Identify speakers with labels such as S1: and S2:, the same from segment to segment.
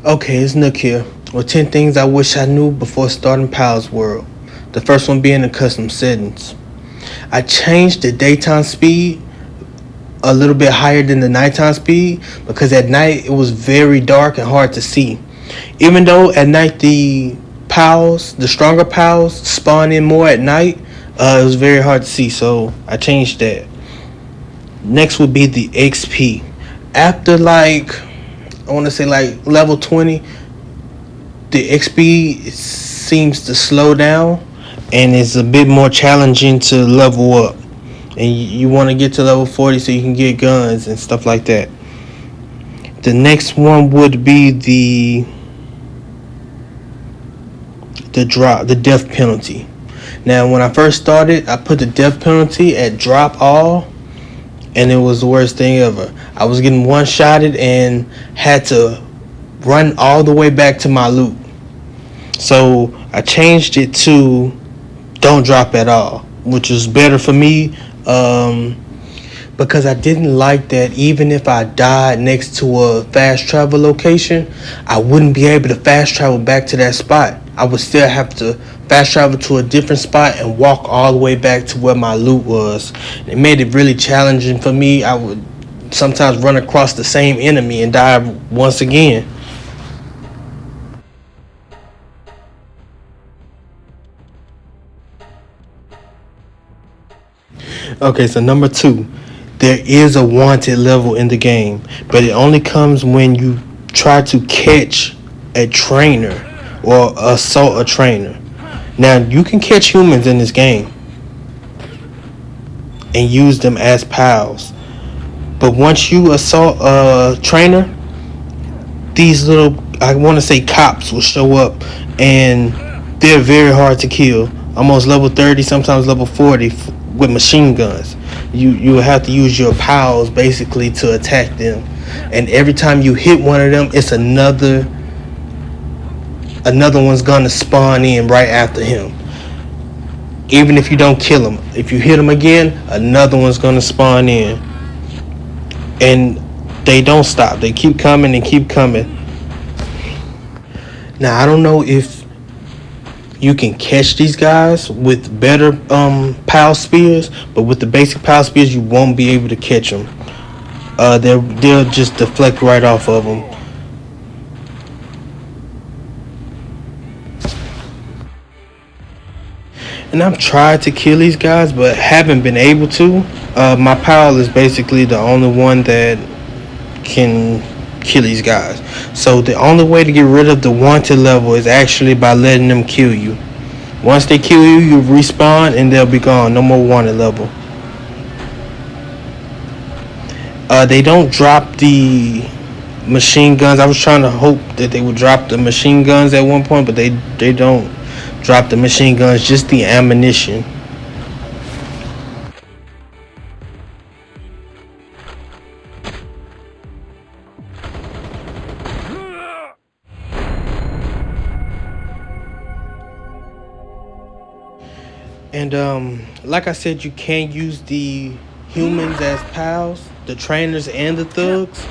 S1: Okay, it's Nook here. Well, 10 things I wish I knew before starting Pal's World. The first one being the custom settings. I changed the daytime speed a little bit higher than the nighttime speed because at night it was very dark and hard to see. Even though at night the stronger pals, spawn in more at night, it was very hard to see, so I changed that. Next would be the XP. After I want to say like level 20, the XP seems to slow down and it's a bit more challenging to level up. And you want to get to level 40 so you can get guns and stuff like that. The next one would be the death penalty. Now, when I first started, I put the death penalty at drop all, and it was the worst thing ever. I was getting one-shotted and had to run all the way back to my loot. So I changed it to don't drop at all, which is better for me, because I didn't like that even if I died next to a fast travel location, I wouldn't be able to fast travel back to that spot. I would still have to fast travel to a different spot and walk all the way back to where my loot was. It made it really challenging for me. I would sometimes run across the same enemy and die once again. Okay, so number 2, there is a wanted level in the game, but it only comes when you try to catch a trainer or assault a trainer. Now, you can catch humans in this game and use them as pals, but once you assault a trainer, these little, I want to say, cops will show up, and they're very hard to kill. Almost level 30, sometimes level 40 with machine guns. You have to use your pals basically to attack them, and every time you hit one of them, it's another one's gonna spawn in right after him. Even if you don't kill him, if you hit him again, another one's gonna spawn in, and they don't stop. They keep coming and keep coming. Now, I don't know if you can catch these guys with better pal spears, but with the basic pal spears, you won't be able to catch them. They'll just deflect right off of them. And I've tried to kill these guys, but haven't been able to. My pal is basically the only one that can kill these guys. So the only way to get rid of the wanted level is actually by letting them kill you. Once they kill you, you respawn and they'll be gone. No more wanted level. They don't drop the machine guns. I was trying to hope that they would drop the machine guns at one point, but they don't drop the machine guns, just the ammunition. And like I said, you can use the humans as pals, the trainers and the thugs,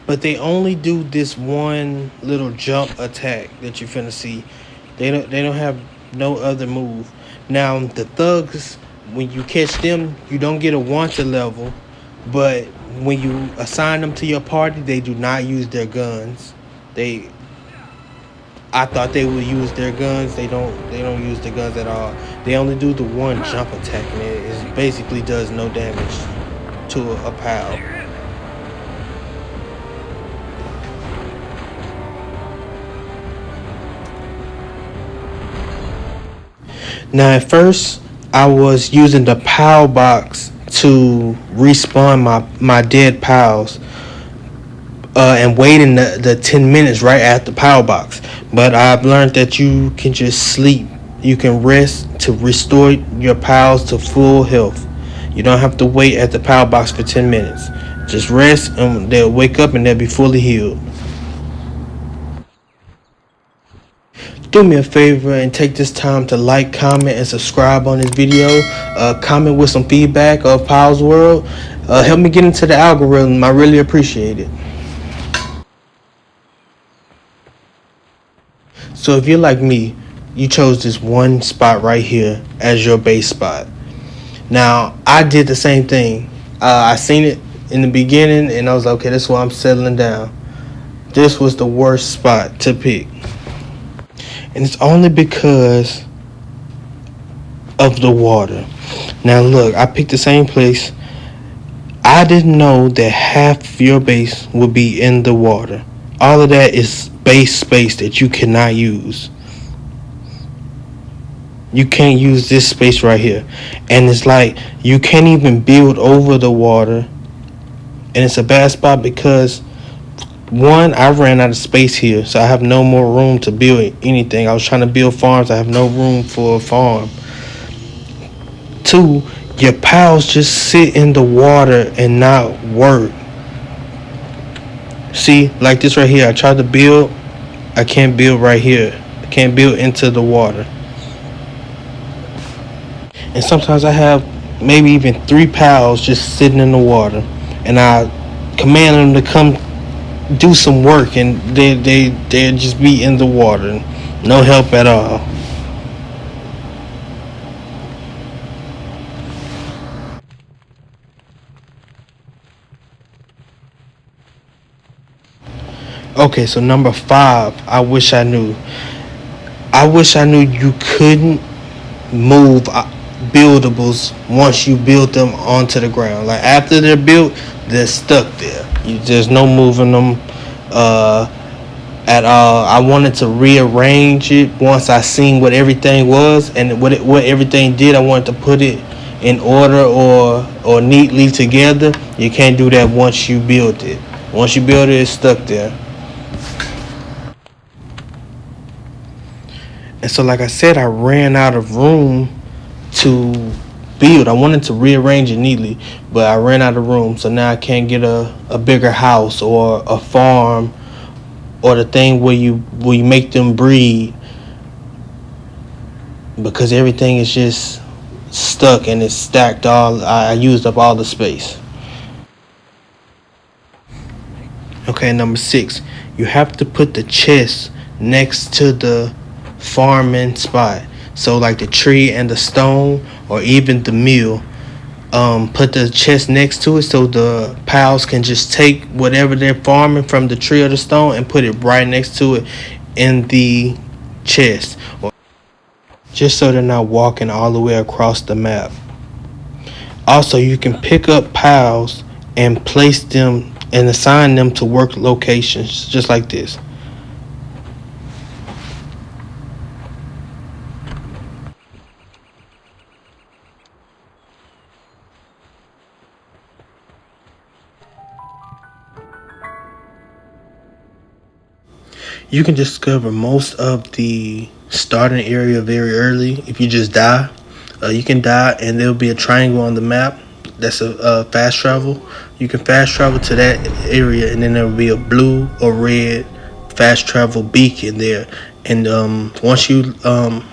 S1: but they only do this one little jump attack that you finna see. They don't have no other move. Now the thugs, when you catch them, you don't get a wanted level, but when you assign them to your party, they do not use their guns. They I thought they would use their guns. They don't use the guns at all. They only do the one jump attack, and it basically does no damage to a pal. Now at first I was using the pal box to respawn my dead pals, and waiting the 10 minutes right after power box. But I've learned that you can just sleep. You can rest to restore your pals to full health. You don't have to wait at the power box for 10 minutes. Just rest and they'll wake up and they'll be fully healed. Do me a favor and take this time to like, comment, and subscribe on this video. Comment with some feedback of Pal's World. Help me get into the algorithm. I really appreciate it. So if you're like me, you chose this one spot right here as your base spot. Now I did the same thing. I seen it in the beginning, and I was like, okay, this is why I'm settling down. This was the worst spot to pick, and it's only because of the water. Now look, I picked the same place. I didn't know that half of your base would be in the water. All of that is base space that you cannot use. You can't use this space right here. And it's like you can't even build over the water. And it's a bad spot because one, I ran out of space here, so I have no more room to build anything. I was trying to build farms, I have no room for a farm. Two, your pals just sit in the water and not work. See, like this right here, I tried to build, I can't build right here. I can't build into the water. And sometimes I have maybe even 3 pals just sitting in the water, and I command them to come do some work, and they just be in the water, no help at all. Okay, so number 5, I wish I knew. I wish I knew you couldn't move buildables once you build them onto the ground. Like after they're built, they're stuck there. There's no moving them uh, at all. I wanted to rearrange it once I seen what everything was and what everything did. I wanted to put it in order or neatly together. You can't do that once you build it. Once you build it, it's stuck there. And so, like I said, I ran out of room to build. I wanted to rearrange it neatly, but I ran out of room. So now I can't get a bigger house or a farm or the thing where you make them breed, because everything is just stuck and it's stacked. I used up all the space. Okay, number 6, you have to put the chest next to the farming spot. So like the tree and the stone, or even the mill, put the chest next to it so the pals can just take whatever they're farming from the tree or the stone and put it right next to it in the chest, just so they're not walking all the way across the map. Also, you can pick up pals and place them and assign them to work locations just like this. You can discover most of the starting area very early if you just die. You can die and there'll be a triangle on the map. That's a fast travel. You can fast travel to that area, and then there will be a blue or red fast travel beacon there. And once you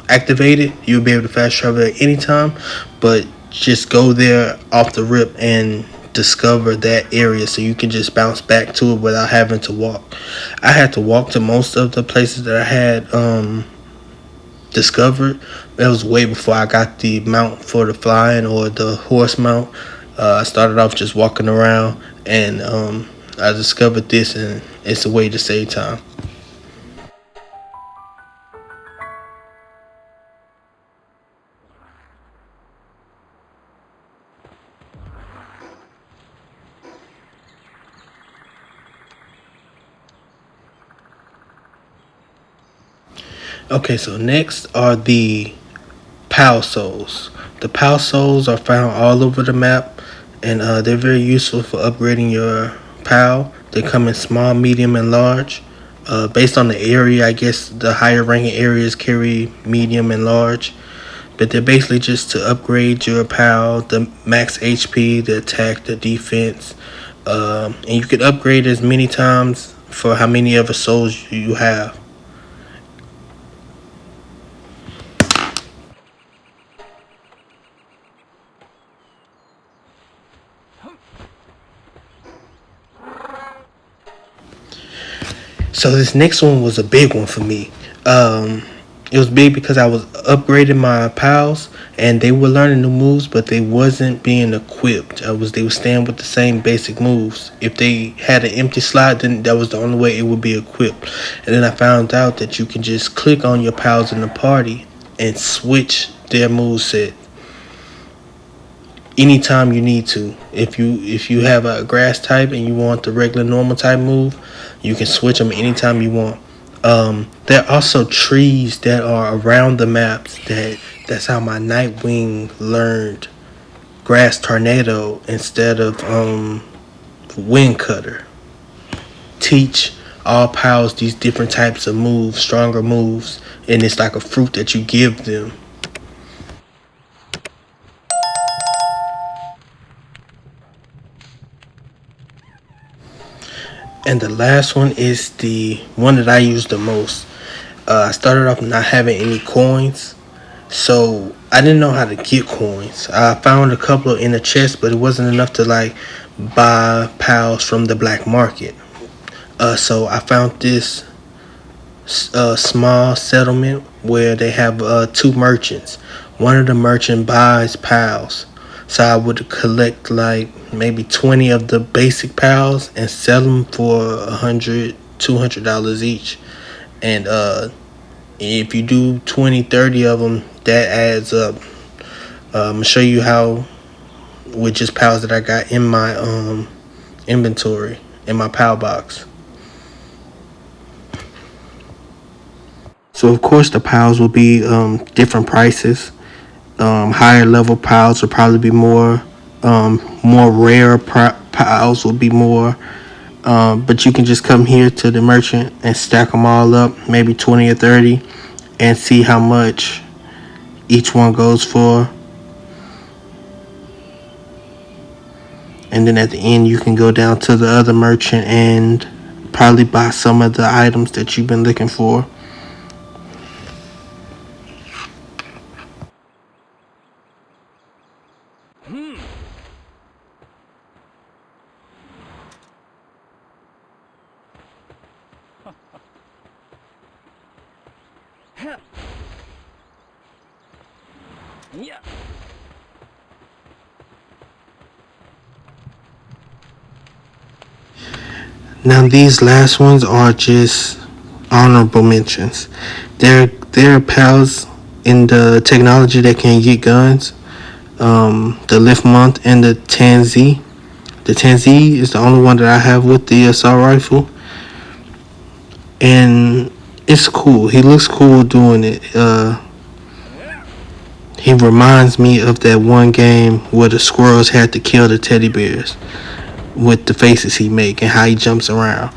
S1: activate it, you'll be able to fast travel at any time. But just go there off the rip and discover that area so you can just bounce back to it without having to walk. I had to walk to most of the places that I had discovered. That was way before I got the mount for the flying or the horse mount. I started off just walking around, and I discovered this, and it's a way to save time. Okay, so next are the PAL souls. The PAL souls are found all over the map, and they're very useful for upgrading your PAL. They come in small, medium, and large. Based on the area, I guess the higher ranking areas carry medium and large. But they're basically just to upgrade your PAL, the max HP, the attack, the defense. And you can upgrade as many times for how many other souls you have. So this next one was a big one for me. Um, it was big because I was upgrading my pals and they were learning new moves, but they wasn't being equipped. They were staying with the same basic moves. If they had an empty slot, then that was the only way it would be equipped. And then I found out that you can just click on your pals in the party and switch their move set anytime you need to. If you have a grass type and you want the regular normal type move, you can switch them anytime you want. There are also trees that are around the maps. That's how my Nightwing learned grass tornado instead of wind cutter. Teach all pals these different types of moves, stronger moves, and it's like a fruit that you give them. And the last one is the one that I use the most. I started off not having any coins, so I didn't know how to get coins. I found a couple in the chest, but it wasn't enough to like buy pals from the black market. So I found this small settlement where they have two merchants. One of the merchant buys pals, so I would collect like maybe 20 of the basic pals and sell them for $100, $200 each. And if you do 20, 30 of them, that adds up. I'm gonna show you how with just pals that I got in my inventory in my pal box. So of course the pals will be different prices. Higher level pals will probably be more. More rare pals will be more. But you can just come here to the merchant and stack them all up, maybe 20 or 30, and see how much each one goes for. And then at the end, you can go down to the other merchant and probably buy some of the items that you've been looking for.
S2: Yeah.
S1: Now these last ones are just honorable mentions. There are pals in the technology that can get guns. The Lift Month and the 10Z. The 10Z is the only one that I have with the assault rifle, and it's cool. He looks cool doing it. He reminds me of that one game where the squirrels had to kill the teddy bears with the faces he make and how he jumps around.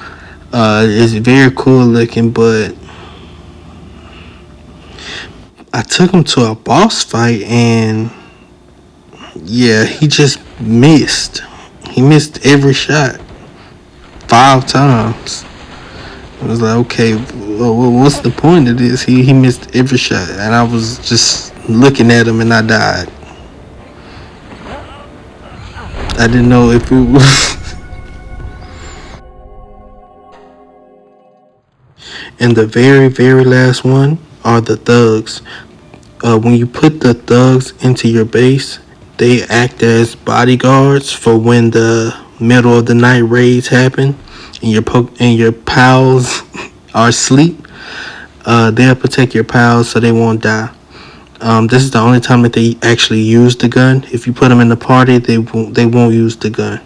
S1: It's very cool looking, but I took him to a boss fight and yeah, he just missed. He missed every shot 5 times. I was like, okay, well, what's the point of this? He missed every shot, and I was just looking at him, and I died. I didn't know if it was. And the very, very last one are the thugs. When you put the thugs into your base, they act as bodyguards for when the middle of the night raids happen and your pals are asleep. They'll protect your pals so they won't die. This is the only time that they actually use the gun. If you put them in the party, they won't use the gun.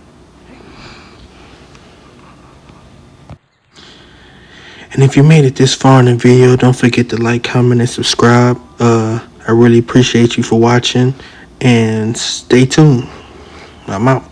S1: And if you made it this far in the video, don't forget to like, comment, and subscribe. I really appreciate you for watching, and stay tuned. I'm out.